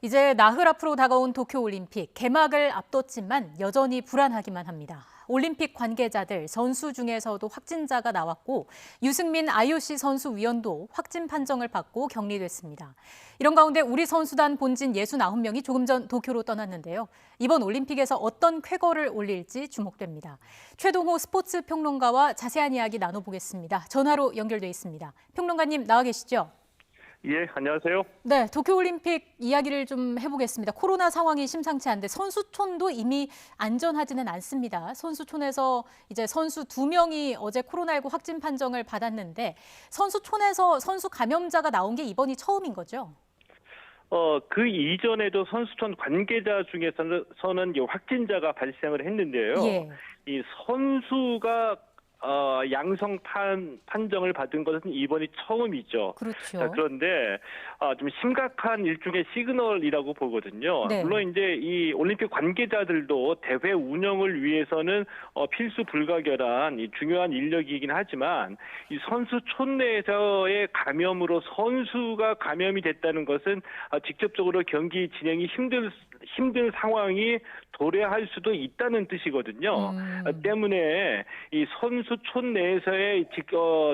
이제 나흘 앞으로 다가온 도쿄올림픽 개막을 앞뒀지만 여전히 불안하기만 합니다. 올림픽 관계자들, 선수 중에서도 확진자가 나왔고 유승민 IOC 선수위원도 확진 판정을 받고 격리됐습니다. 이런 가운데 우리 선수단 본진 69명이 조금 전 도쿄로 떠났는데요. 이번 올림픽에서 어떤 쾌거를 올릴지 주목됩니다. 최동호 스포츠 평론가와 자세한 이야기 나눠보겠습니다. 전화로 연결돼 있습니다. 평론가님 나와 계시죠? 예, 안녕하세요. 네, 도쿄올림픽 이야기를 좀 해보겠습니다. 코로나 상황이 심상치 않은데 선수촌도 이미 안전하지는 않습니다. 선수촌에서 이제 선수 2명이 어제 코로나19 확진 판정을 받았는데 선수촌에서 선수 감염자가 나온 게 이번이 처음인 거죠? 그 이전에도 선수촌 관계자 중에서는 확진자가 발생을 했는데요. 예, 이 선수가 양성 판정을 받은 것은 이번이 처음이죠. 자, 그렇죠. 그런데 좀 심각한 일종의 시그널이라고 보거든요. 네. 물론 이제 이 올림픽 관계자들도 대회 운영을 위해서는 필수 불가결한 이 중요한 인력이긴 하지만 이 선수촌 내에서의 감염으로 선수가 감염이 됐다는 것은 직접적으로 경기 진행이 힘든 상황이 도래할 수도 있다는 뜻이거든요. 때문에 이 선수촌 내에서의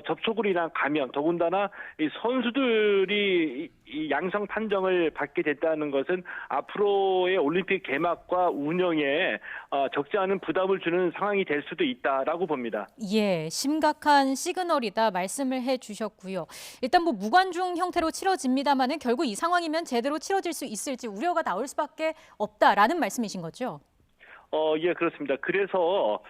접촉으로 인한 감염, 더군다나 이 선수들이 이 양성 판정을 받게 됐다는 것은 앞으로의 올림픽 개막과 운영에 적지 않은 부담을 주는 상황이 될 수도 있다라고 봅니다. 예, 심각한 시그널이다 말씀을 해주셨고요. 일단 뭐 무관중 형태로 치러집니다만은 결국 이 상황이면 제대로 치러질 수 있을지 우려가 나올 수밖에 없다라는 말씀이신 거죠? 예, 그렇습니다. 그래서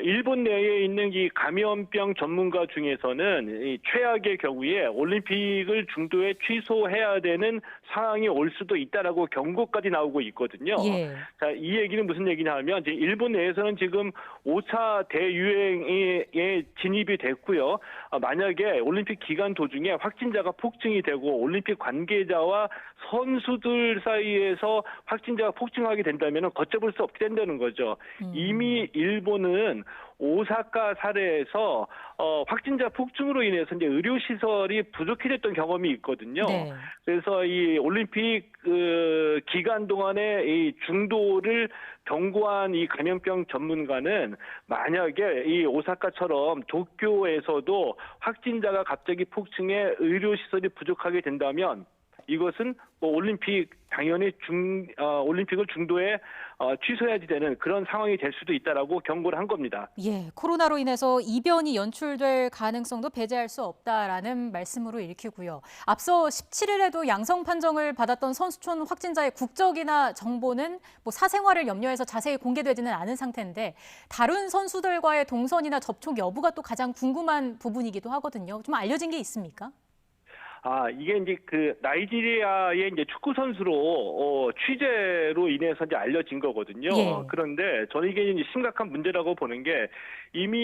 일본 내에 있는 이 감염병 전문가 중에서는 이 최악의 경우에 올림픽을 중도에 취소해야 되는 상황이 올 수도 있다라고 경고까지 나오고 있거든요. 예. 자, 이 얘기는 무슨 얘기냐면 이제 일본 내에서는 지금 5차 대유행에 진입이 됐고요. 만약에 올림픽 기간 도중에 확진자가 폭증이 되고 올림픽 관계자와 선수들 사이에서 확진자가 폭증하게 된다면 걷잡을 수 없게 된다는 거죠. 이미 일본은 오사카 사례에서 확진자 폭증으로 인해서 이제 의료 시설이 부족해졌던 경험이 있거든요. 네. 그래서 이 올림픽 기간 동안에 이 중도를 경고한 이 감염병 전문가는 만약에 이 오사카처럼 도쿄에서도 확진자가 갑자기 폭증해 의료 시설이 부족하게 된다면 이것은 뭐 올림픽 당연히 올림픽을 중도에 취소해야지 되는 그런 상황이 될 수도 있다라고 경고를 한 겁니다. 예, 코로나로 인해서 이변이 연출될 가능성도 배제할 수 없다라는 말씀으로 읽히고요. 앞서 17일에도 양성 판정을 받았던 선수촌 확진자의 국적이나 정보는 뭐 사생활을 염려해서 자세히 공개되지는 않은 상태인데 다른 선수들과의 동선이나 접촉 여부가 또 가장 궁금한 부분이기도 하거든요. 좀 알려진 게 있습니까? 이게 이제 그 나이지리아의 이제 축구 선수로 취재로 인해서 이제 알려진 거거든요. 예. 그런데 저는 이게 이제 심각한 문제라고 보는 게 이미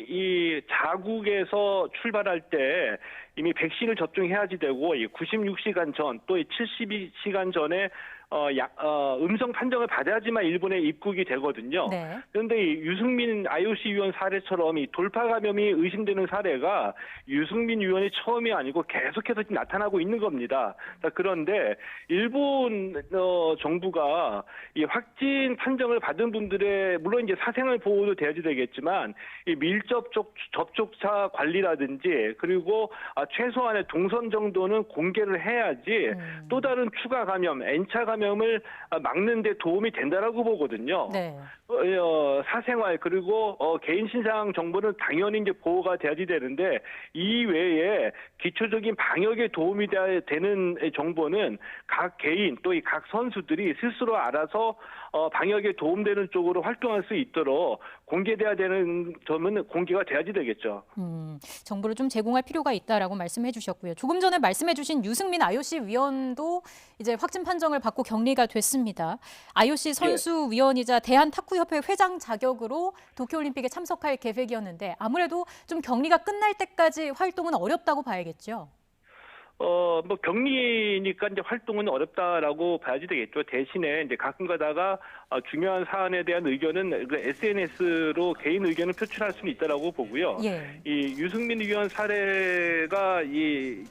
이 자국에서 출발할 때 이미 백신을 접종해야지 되고 96시간 전 또 72시간 전에 음성 판정을 받아야지만 일본에 입국이 되거든요. 네. 그런데 이 유승민 IOC 위원 사례처럼 이 돌파 감염이 의심되는 사례가 유승민 위원이 처음이 아니고 계속해서 지금 나타나고 있는 겁니다. 자, 그런데 일본 정부가 이 확진 판정을 받은 분들의 물론 이제 사생활 보호도 돼야지 되겠지만 이 접촉자 관리라든지 그리고 최소한의 동선 정도는 공개를 해야지 또 다른 추가 감염, N차 감염을 막는 데 도움이 된다라고 보거든요. 네. 사생활 그리고 개인 신상 정보는 당연히 이제 보호가 돼야지 되는데 이 외에 기초적인 방역에 도움이 되는 정보는 각 개인 또 이 각 선수들이 스스로 알아서 방역에 도움되는 쪽으로 활동할 수 있도록 공개돼야 되는 점은 공개가 돼야지 되겠죠. 정보를 좀 제공할 필요가 있다라고 말씀해 주셨고요. 조금 전에 말씀해 주신 유승민 IOC 위원도 이제 확진 판정을 받고 격리가 됐습니다. IOC 선수위원이자 대한탁구협회 회장 자격으로 도쿄올림픽에 참석할 계획이었는데 아무래도 좀 격리가 끝날 때까지 활동은 어렵다고 봐야겠죠. 뭐 격리니까 이제 활동은 어렵다라고 봐야지 되겠죠. 대신에 이제 가끔 가다가 중요한 사안에 대한 의견은 SNS로 개인 의견을 표출할 수는 있다라고 보고요. 예. 이 유승민 의원 사례가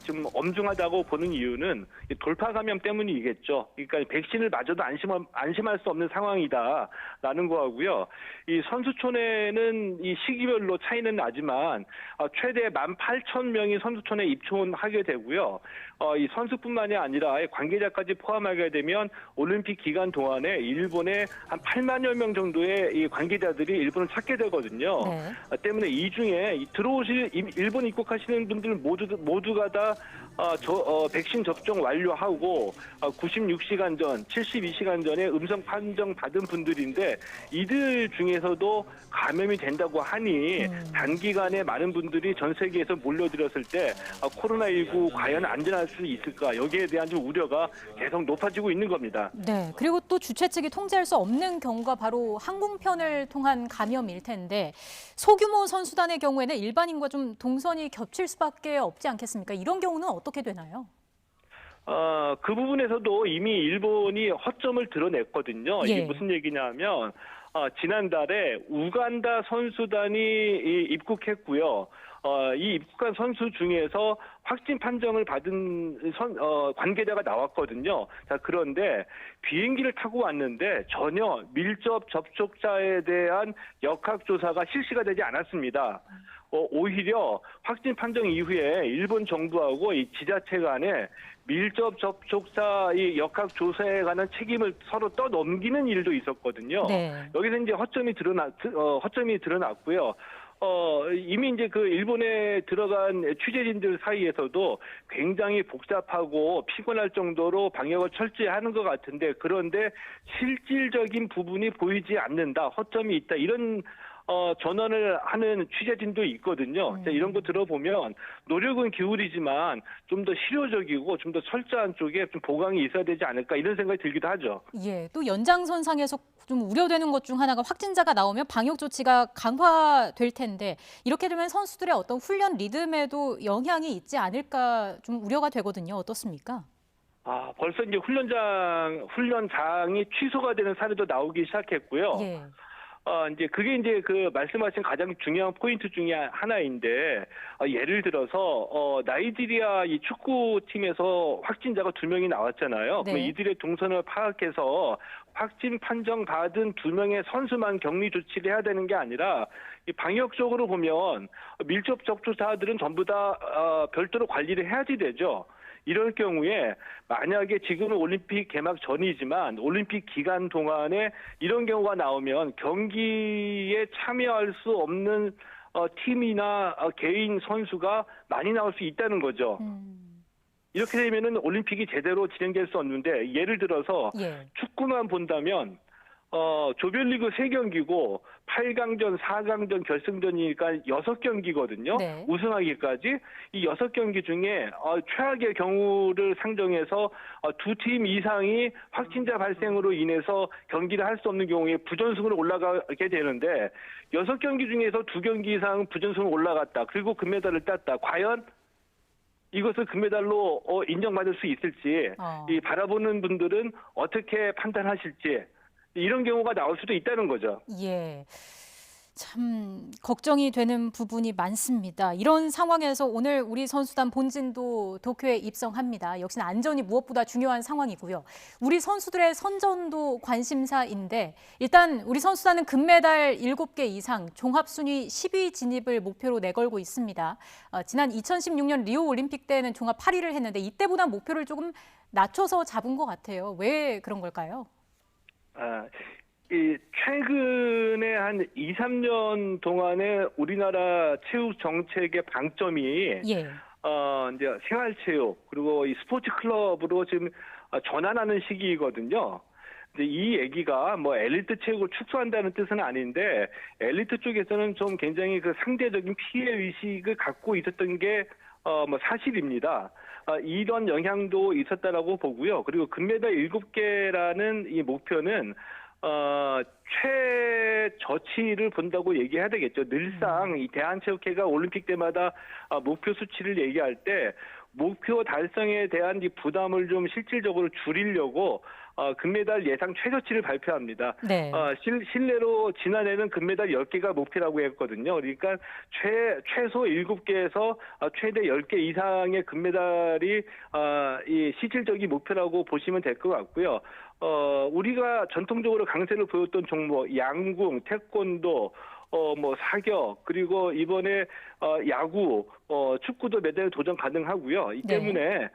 좀 엄중하다고 보는 이유는 이 돌파 감염 때문이겠죠. 그러니까 백신을 맞아도 안심할 수 없는 상황이다라는 거하고요. 이 선수촌에는 이 시기별로 차이는 나지만 최대 18,000명이 선수촌에 입촌하게 되고요. 이 선수뿐만이 아니라 관계자까지 포함하게 되면 올림픽 기간 동안에 일본에 한 8만여 명 정도의 이 관계자들이 일본을 찾게 되거든요. 네. 때문에 이 중에 들어오실 일본 입국하시는 분들 모두가 다 백신 접종 완료하고 96시간 전, 72시간 전에 음성 판정 받은 분들인데 이들 중에서도 감염이 된다고 하니 단기간에 많은 분들이 전 세계에서 몰려들었을 때 코로나19 과연 안전할 수 있을까 여기에 대한 좀 우려가 계속 높아지고 있는 겁니다. 네. 그리고 또 주최 측이 통제할 수 없는 경우가 바로 항공편을 통한 감염일 텐데 소규모 선수단의 경우에는 일반인과 좀 동선이 겹칠 수밖에 없지 않겠습니까? 이런 경우는 어떻게 되나요? 그 부분에서도 이미 일본이 허점을 드러냈거든요. 이게 예. 무슨 얘기냐면 지난달에 우간다 선수단이 입국했고요. 이 입국한 선수 중에서 확진 판정을 받은 관계자가 나왔거든요. 자, 그런데 비행기를 타고 왔는데 전혀 밀접 접촉자에 대한 역학조사가 실시가 되지 않았습니다. 오히려 확진 판정 이후에 일본 정부하고 이 지자체 간에 밀접 접촉자 이 역학 조사에 관한 책임을 서로 떠넘기는 일도 있었거든요. 네. 여기서 이제 허점이 드러났고요. 이미 이제 그 일본에 들어간 취재진들 사이에서도 굉장히 복잡하고 피곤할 정도로 방역을 철저히 하는 것 같은데 그런데 실질적인 부분이 보이지 않는다, 허점이 있다 이런 전언을 하는 취재진도 있거든요. 이런 거 들어보면 노력은 기울이지만 좀 더 실효적이고 좀 더 철저한 쪽에 좀 보강이 있어야 되지 않을까 이런 생각이 들기도 하죠. 예, 또 연장선상에서 좀 우려되는 것 중 하나가 확진자가 나오면 방역 조치가 강화될 텐데 이렇게 되면 선수들의 어떤 훈련 리듬에도 영향이 있지 않을까 좀 우려가 되거든요. 어떻습니까? 벌써 이제 훈련장이 취소가 되는 사례도 나오기 시작했고요. 예. 이제 그게 이제 그 말씀하신 가장 중요한 포인트 중에 하나인데, 예를 들어서, 나이지리아 이 축구팀에서 확진자가 2명이 나왔잖아요. 네. 그럼 이들의 동선을 파악해서 확진 판정 받은 2명의 선수만 격리 조치를 해야 되는 게 아니라, 이 방역적으로 보면 밀접 접촉자들은 전부 다, 별도로 관리를 해야지 되죠. 이럴 경우에 만약에 지금은 올림픽 개막 전이지만 올림픽 기간 동안에 이런 경우가 나오면 경기에 참여할 수 없는 팀이나 개인 선수가 많이 나올 수 있다는 거죠. 이렇게 되면은 올림픽이 제대로 진행될 수 없는데 예를 들어서 예. 축구만 본다면 조별리그 3경기고 8강전, 4강전, 결승전이니까 6경기거든요. 네. 우승하기까지 이 6경기 중에 최악의 경우를 상정해서 2팀 이상이 확진자 발생으로 인해서 경기를 할 수 없는 경우에 부전승으로 올라가게 되는데 6경기 중에서 2경기 이상 부전승으로 올라갔다. 그리고 금메달을 땄다. 과연 이것을 금메달로 인정받을 수 있을지 이 바라보는 분들은 어떻게 판단하실지 이런 경우가 나올 수도 있다는 거죠. 예. 참 걱정이 되는 부분이 많습니다. 이런 상황에서 오늘 우리 선수단 본진도 도쿄에 입성합니다. 역시나 안전이 무엇보다 중요한 상황이고요. 우리 선수들의 선전도 관심사인데 일단 우리 선수단은 금메달 7개 이상 종합순위 10위 진입을 목표로 내걸고 있습니다. 지난 2016년 리오 올림픽 때는 종합 8위를 했는데 이때보다 목표를 조금 낮춰서 잡은 것 같아요. 왜 그런 걸까요? 최근에 한 2, 3년 동안에 우리나라 체육 정책의 방점이 예. 이제 생활체육 그리고 이 스포츠 클럽으로 지금 전환하는 시기이거든요. 근데 이 얘기가 뭐 엘리트 체육을 축소한다는 뜻은 아닌데 엘리트 쪽에서는 좀 굉장히 그 상대적인 피해 의식을 갖고 있었던 게 뭐 사실입니다. 이런 영향도 있었다라고 보고요. 그리고 금메달 7개라는 이 목표는 최저치를 본다고 얘기해야 되겠죠. 늘상 이 대한체육회가 올림픽 때마다 목표 수치를 얘기할 때 목표 달성에 대한 이 부담을 좀 실질적으로 줄이려고 금메달 예상 최저치를 발표합니다. 네. 실내로 지난해는 금메달 10개가 목표라고 했거든요. 그러니까 최소 7개에서 최대 10개 이상의 금메달이 이 실질적인 목표라고 보시면 될 것 같고요. 우리가 전통적으로 강세를 보였던 종목, 양궁, 태권도, 사격, 그리고 이번에 야구, 축구도 메달 도전 가능하고요. 이 때문에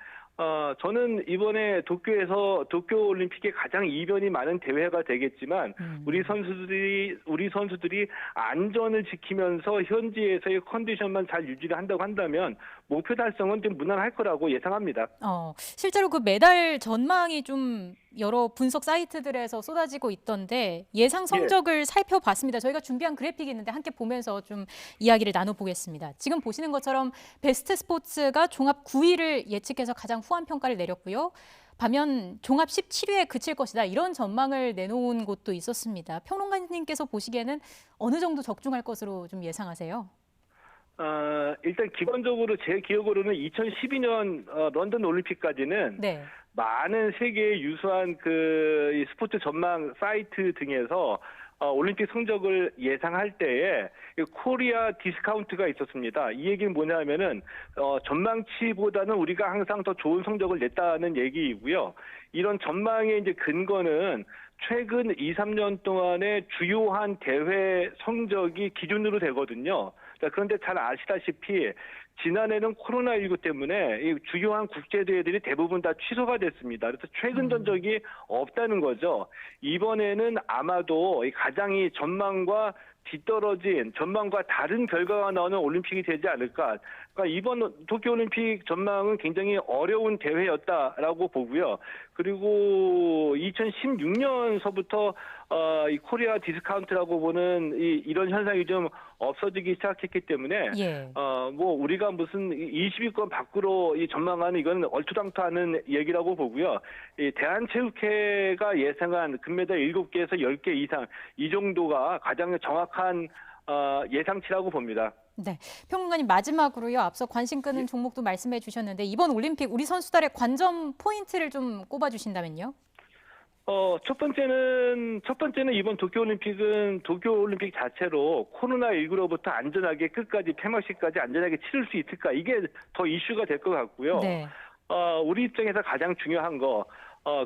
저는 이번에 도쿄올림픽에 가장 이변이 많은 대회가 되겠지만 우리 선수들이 안전을 지키면서 현지에서의 컨디션만 잘 유지를 한다고 한다면 목표 달성은 좀 무난할 거라고 예상합니다. 실제로 그 메달 전망이 좀 여러 분석 사이트들에서 쏟아지고 있던데 예상 성적을 살펴봤습니다. 저희가 준비한 그래픽이 있는데 함께 보면서 좀 이야기를 나눠보겠습니다. 지금 보시는 것처럼 베스트 스포츠가 종합 9위를 예측해서 가장 후한 평가를 내렸고요. 반면 종합 17위에 그칠 것이다. 이런 전망을 내놓은 곳도 있었습니다. 평론가님께서 보시기에는 어느 정도 적중할 것으로 좀 예상하세요? 일단 기본적으로 제 기억으로는 2012년 런던 올림픽까지는 많은 세계의 유수한 이 스포츠 전망 사이트 등에서 올림픽 성적을 예상할 때에 코리아 디스카운트가 있었습니다. 이 얘기는 뭐냐면은 전망치보다는 우리가 항상 더 좋은 성적을 냈다는 얘기이고요. 이런 전망의 이제 근거는 최근 2, 3년 동안의 주요한 대회 성적이 기준으로 되거든요. 그런데 잘 아시다시피 지난해는 코로나19 때문에 이 주요한 국제대회들이 대부분 다 취소가 됐습니다. 그래서 최근 전적이 없다는 거죠. 이번에는 아마도 가장 이 전망과 뒤떨어진 전망과 다른 결과가 나오는 올림픽이 되지 않을까. 그러니까 이번 도쿄올림픽 전망은 굉장히 어려운 대회였다라고 보고요. 그리고 2016년서부터 이 코리아 디스카운트라고 보는 이런 현상이 좀 없어지기 시작했기 때문에 우리가 무슨 20위권 밖으로 이 전망하는 이건 얼토당토하는 얘기라고 보고요. 이 대한체육회가 예상한 금메달 7개에서 10개 이상 이 정도가 가장 정확한 예상치라고 봅니다. 네, 평론가님 마지막으로요. 앞서 관심 끄는 종목도 말씀해 주셨는데 이번 올림픽 우리 선수들의 관전 포인트를 좀 꼽아주신다면요? 첫 번째는 이번 도쿄올림픽 자체로 코로나19로부터 안전하게 끝까지 폐막식까지 안전하게 치를 수 있을까? 이게 더 이슈가 될 것 같고요. 우리 입장에서 가장 중요한 거,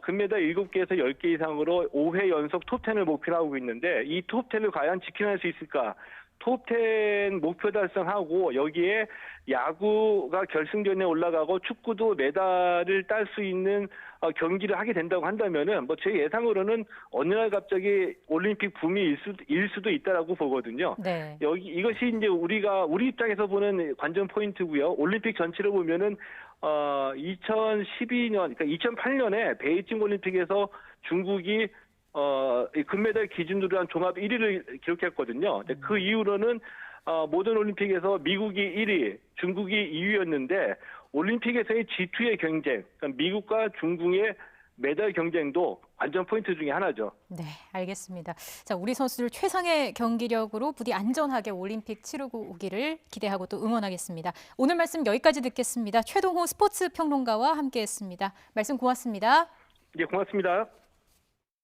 금메달 7개에서 10개 이상으로 5회 연속 톱10을 목표로 하고 있는데 이 톱10을 과연 지켜낼 수 있을까? 톱10 목표 달성하고 여기에 야구가 결승전에 올라가고 축구도 메달을 딸 수 있는 경기를 하게 된다고 한다면은 제 예상으로는 어느 날 갑자기 올림픽 붐이 일 수도 있다라고 보거든요. 이것이 이제 우리 입장에서 보는 관전 포인트고요. 올림픽 전체로 보면은 2012년, 그러니까 2008년에 베이징 올림픽에서 중국이 금메달 기준으로 한 종합 1위를 기록했거든요. 그 이후로는 모든 올림픽에서 미국이 1위, 중국이 2위였는데 올림픽에서의 G2의 경쟁, 그러니까 미국과 중국의 메달 경쟁도 관전 포인트 중에 하나죠. 네, 알겠습니다. 자, 우리 선수들 최상의 경기력으로 부디 안전하게 올림픽 치르고 오기를 기대하고 또 응원하겠습니다. 오늘 말씀 여기까지 듣겠습니다. 최동호 스포츠 평론가와 함께했습니다. 말씀 고맙습니다. 네, 고맙습니다.